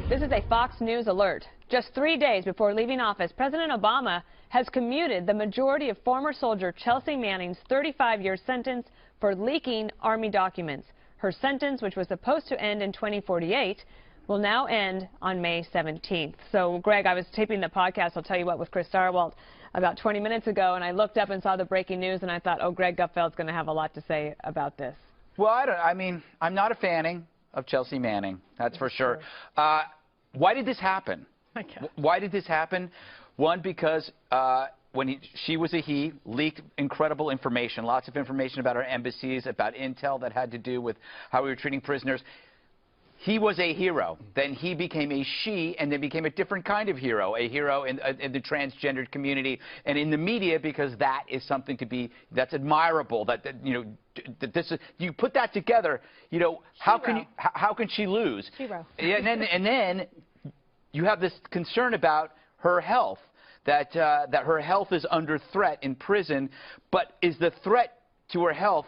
This is a Fox News alert. Just 3 days before leaving office, President Obama has commuted the majority of former soldier Chelsea Manning's 35-year sentence for leaking Army documents. Her sentence, which was supposed to end in 2048, will now end on May 17th. So, Greg, I was taping the podcast, I'll tell you what, with Chris Starwalt about 20 minutes ago, and I looked up and saw the breaking news, and I thought, oh, Greg Gutfeld's going to have a lot to say about this. Well, I'm not a fanning of Chelsea Manning, that's for sure. Why did this happen? Why did this happen? One, because when she was he, leaked incredible information, lots of information about our embassies, about intel that had to do with how we were treating prisoners. He was a hero. Then he became a she, and then became a different kind of hero, a hero in the transgendered community and in the media, because that is something to be, that's admirable. That you know, this is, you put that together. You know, how can she lose? Hero. Yeah, and then you have this concern about her health, that her health is under threat in prison. But is the threat to her health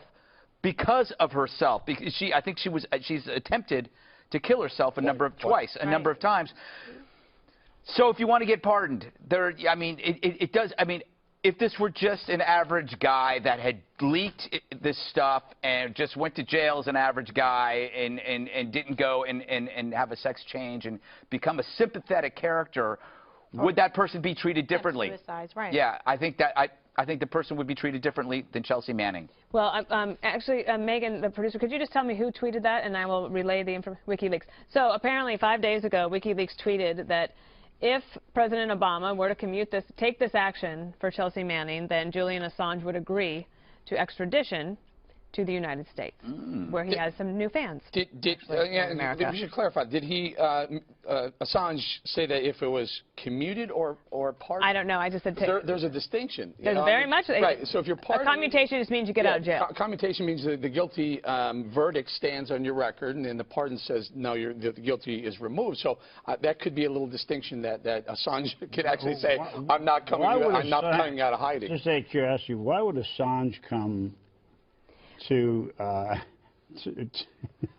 because of herself? Because I think she's attempted to kill herself a number of times. So if you want to get pardoned, it does. I mean, if this were just an average guy that had leaked this stuff and just went to jail as an average guy and didn't go and have a sex change and become a sympathetic character, would that person be treated differently? Suicides, right? Yeah, I think the person would be treated differently than Chelsea Manning. Well, actually, Megan, the producer, could you just tell me who tweeted that, and I will relay the information. WikiLeaks. So apparently 5 days ago, WikiLeaks tweeted that if President Obama were to take this action for Chelsea Manning, then Julian Assange would agree to extradition to the United States, where he has some new fans. We should clarify. Did he, Assange, say that if it was commuted or pardoned? I don't know. I just said there's a distinction. There's very much. Right. So if you're pardoned, a commutation just means you get out of jail. Commutation means the guilty verdict stands on your record, and then the pardon says no, the guilty is removed. So that could be a little distinction that Assange could actually say, I'm not coming. I'm not coming out of hiding. Just out of curiosity, why would Assange come to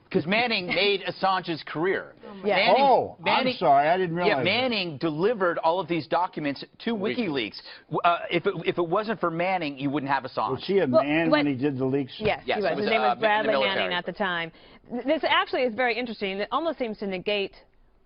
because Manning made Assange's career. Yeah. I'm sorry, I didn't realize. Yeah, Manning delivered all of these documents to WikiLeaks. If it wasn't for Manning, you wouldn't have Assange. Was he a man when he did the leaks? Yes, he was. His name was Bradley Manning at the time. This actually is very interesting. It almost seems to negate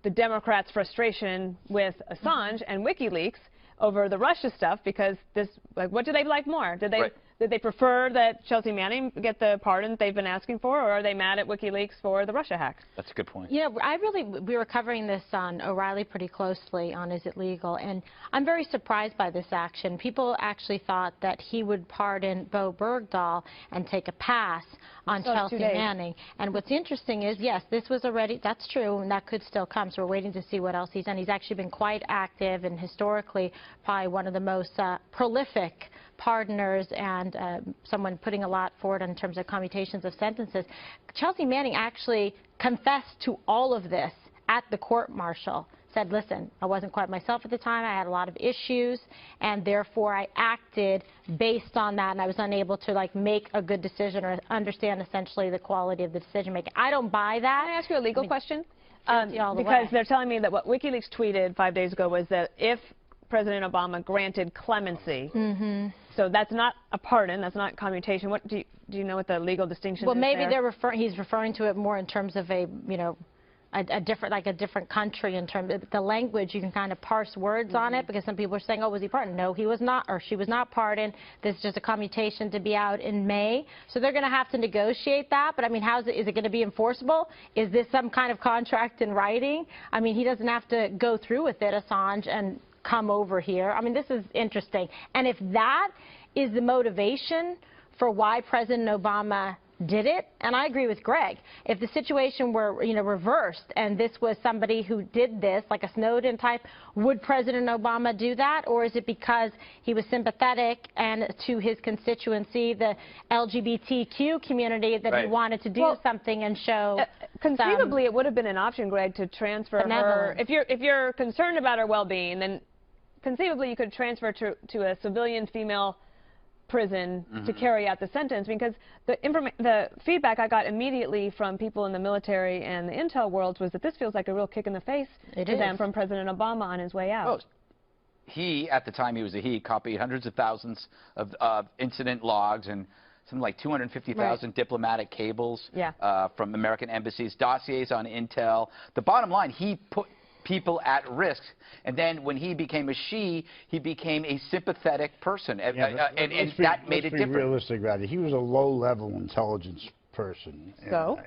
the Democrats' frustration with Assange and WikiLeaks over the Russia stuff, because this, like, what do they like more? Did they prefer that Chelsea Manning get the pardon they've been asking for, or are they mad at WikiLeaks for the Russia hack? That's a good point. You know, we were covering this on O'Reilly pretty closely on Is It Legal, and I'm very surprised by this action. People actually thought that he would pardon Bo Bergdahl and take a pass on Chelsea Manning. And what's interesting is, yes, this was already, that's true, and that could still come, so we're waiting to see what else he's done. He's actually been quite active and historically probably one of the most prolific pardoners and someone putting a lot forward in terms of commutations of sentences. Chelsea Manning actually confessed to all of this at the court-martial. Said, listen, I wasn't quite myself at the time. I had a lot of issues, and therefore I acted based on that, and I was unable to, like, make a good decision or understand essentially the quality of the decision-making. I don't buy that. Can I ask you a legal question? Because they're telling me that what WikiLeaks tweeted 5 days ago was that if President Obama granted clemency, so that's not a pardon, that's not commutation. What do you know what the legal distinction is? Well, maybe he's referring to it more in terms of a, you know, a different country in terms of the language. You can kind of parse words on it, because some people are saying, oh, was he pardoned? No, he was not, or she was not pardoned. This is just a commutation to be out in May. So they're going to have to negotiate that. But I mean, is it going to be enforceable? Is this some kind of contract in writing? I mean, he doesn't have to go through with it, Assange, and come over here. I mean, this is interesting. And if that is the motivation for why President Obama did it, and I agree with Greg, if the situation were, you know, reversed and this was somebody who did this, like a Snowden type, would President Obama do that? Or is it because he was sympathetic and to his constituency, the LGBTQ community, that he wanted to do something and show conceivably it would have been an option, Greg, to transfer her. If you're concerned about her well-being, then conceivably you could transfer to a civilian female prison to carry out the sentence, because the feedback I got immediately from people in the military and the intel worlds was that this feels like a real kick in the face to them from President Obama on his way out. Oh, he, at the time he was a he, copied hundreds of thousands of incident logs and something like 250,000 diplomatic cables from American embassies, dossiers on intel. The bottom line, he put people at risk, and then when he became a she, he became a sympathetic person, and that made it different. Let's be realistic about it. He was a low-level intelligence person. So?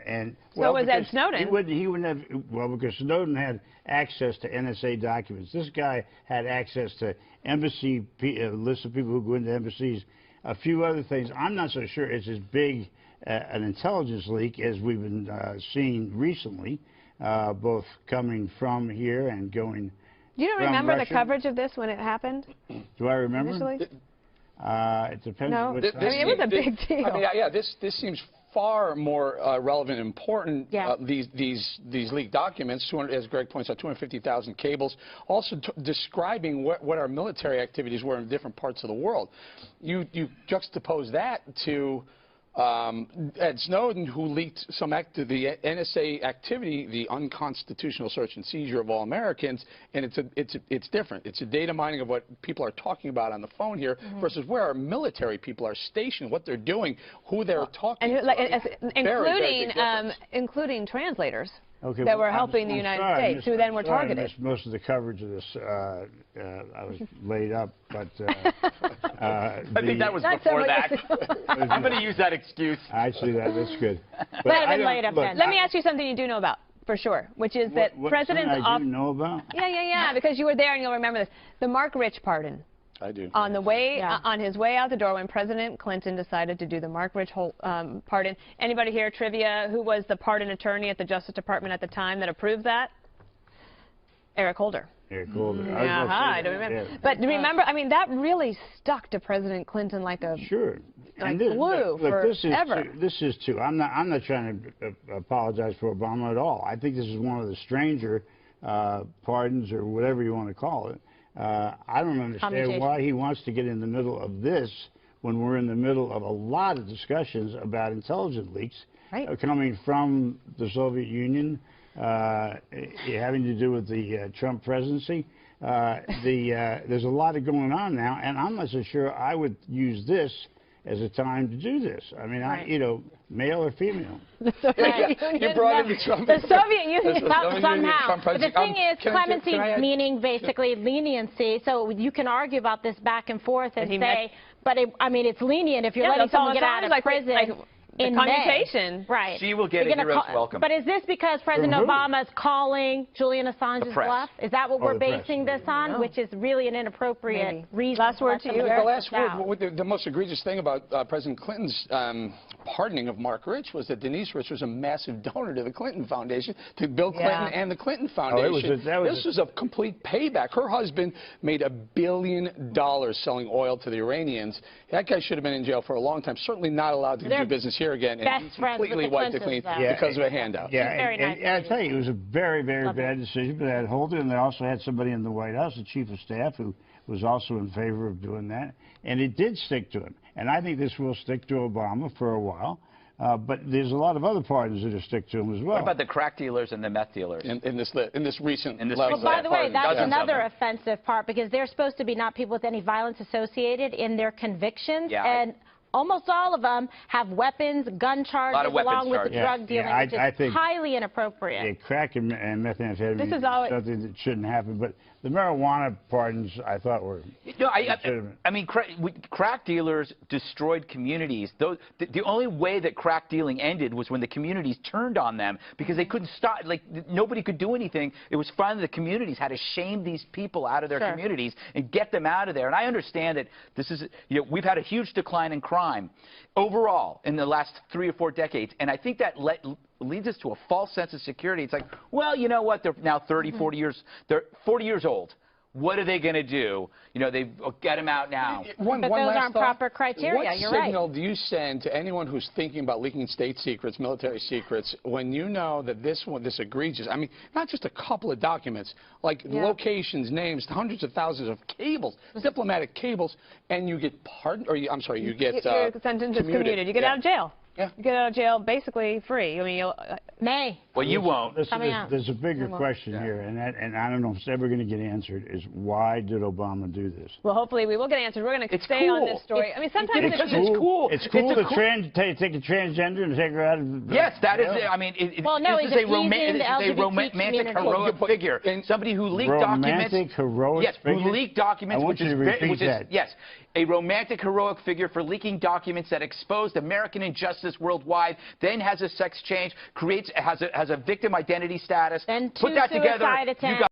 Well, so was Ed Snowden. He wouldn't have, well, because Snowden had access to NSA documents. This guy had access to embassy, lists of people who go into embassies, a few other things. I'm not so sure it's as big an intelligence leak as we've been seeing recently, both coming from here and going. You don't remember the coverage of this when it happened? Do I remember? Initially? It depends. No, what I mean, it was a big deal. I mean, yeah, this seems far more relevant and important. These leaked documents, as Greg points out, 250,000 cables, also describing what our military activities were in different parts of the world. You juxtapose that to Ed Snowden, who leaked some the NSA activity, the unconstitutional search and seizure of all Americans, and it's different. It's a data mining of what people are talking about on the phone here versus where our military people are stationed, what they're doing, who they're talking to. And including translators. That were helping the United States, who then were targeted. I missed most of the coverage of this. I was laid up, but I think that was before that. I'm going to use that excuse. I see that. That's good. But laid up then. Let me ask you something you do know about, for sure, which is that President's I do know about? Yeah, because you were there and you'll remember this. The Mark Rich pardon. I do. On the way, on his way out the door, when President Clinton decided to do the Mark Rich pardon. Anybody here, trivia, who was the pardon attorney at the Justice Department at the time that approved that? Eric Holder. Eric Holder. I don't remember. Yeah. But remember, I mean, that really stuck to President Clinton like a glue forever. This is too. I'm not trying to apologize for Obama at all. I think this is one of the stranger pardons, or whatever you want to call it. I don't understand why he wants to get in the middle of this when we're in the middle of a lot of discussions about intelligence leaks coming from the Soviet Union, having to do with the Trump presidency. There's a lot of going on now, and I'm not so sure I would use this as a time to do this. I mean, you know, male or female. The Soviet Union. You brought in the Trump. The Soviet Union. Somehow. But the thing is, clemency meaning basically leniency. So you can argue about this back and forth and say, but I mean, it's lenient if you're letting someone get out of prison. In commutation. Right. She will get a hero's welcome. But is this because President Obama is calling Julian Assange's bluff? Is that what we're basing this on? Which is really an inappropriate reason. Last word to you. The last word, the most egregious thing about President Clinton's pardoning of Mark Rich was that Denise Rich was a massive donor to the Clinton Foundation, to Bill Clinton and the Clinton Foundation. This was a complete payback. Her husband made $1 billion selling oil to the Iranians. That guy should have been in jail for a long time. Certainly not allowed to do business here again, and he completely wiped it clean because of a handout. And I tell you, it was a very, very bad decision. But they had Holder, and they also had somebody in the White House, the chief of staff, who was also in favor of doing that. And it did stick to him. And I think this will stick to Obama for a while. But there's a lot of other pardons that will stick to him as well. What about the crack dealers and the meth dealers? In this recent. Well, by the way, that's another offensive part, because they're supposed to be not people with any violence associated in their convictions. And almost all of them have weapons, gun charges, along with the drug dealing, which is highly inappropriate. Yeah, crack and methamphetamine is something that shouldn't happen. But the marijuana pardons, I thought, were I mean, crack dealers destroyed communities. The only way that crack dealing ended was when the communities turned on them, because they couldn't stop. Like, nobody could do anything. It was finally the communities had to shame these people out of their communities and get them out of there. And I understand that this is, we've had a huge decline in crime overall in the last 3 or 4 decades, and I think that leads us to a false sense of security. It's like, well, you know what? They're now 30, 40 years. They're 40 years old. what are they going to do? You know, they get him out now. But those aren't proper criteria. You're right. What signal do you send to anyone who's thinking about leaking state secrets, military secrets, when you know that this egregious, I mean, not just a couple of documents, like locations, names, hundreds of thousands of cables, diplomatic cables, and you get pardoned, or I'm sorry, you get your sentence is commuted. You get out of jail. Yeah. You get out of jail basically free. I mean, you'll... Well, you won't. There's a bigger question here, and I don't know if it's ever going to get answered, is why did Obama do this? Well, hopefully we will get answered. We're going to stay on this story. I mean, sometimes it's cool. It's cool to take a transgender and take her out of... Yes, that is, I mean, well, no, this is a romantic, heroic figure. Somebody who leaked documents. Romantic, heroic figure? Who leaked documents. I want you to repeat that. Yes, a romantic, heroic figure for leaking documents that exposed American injustice worldwide, then has a sex change, has a victim identity status. Then put that together. Suicide attempts.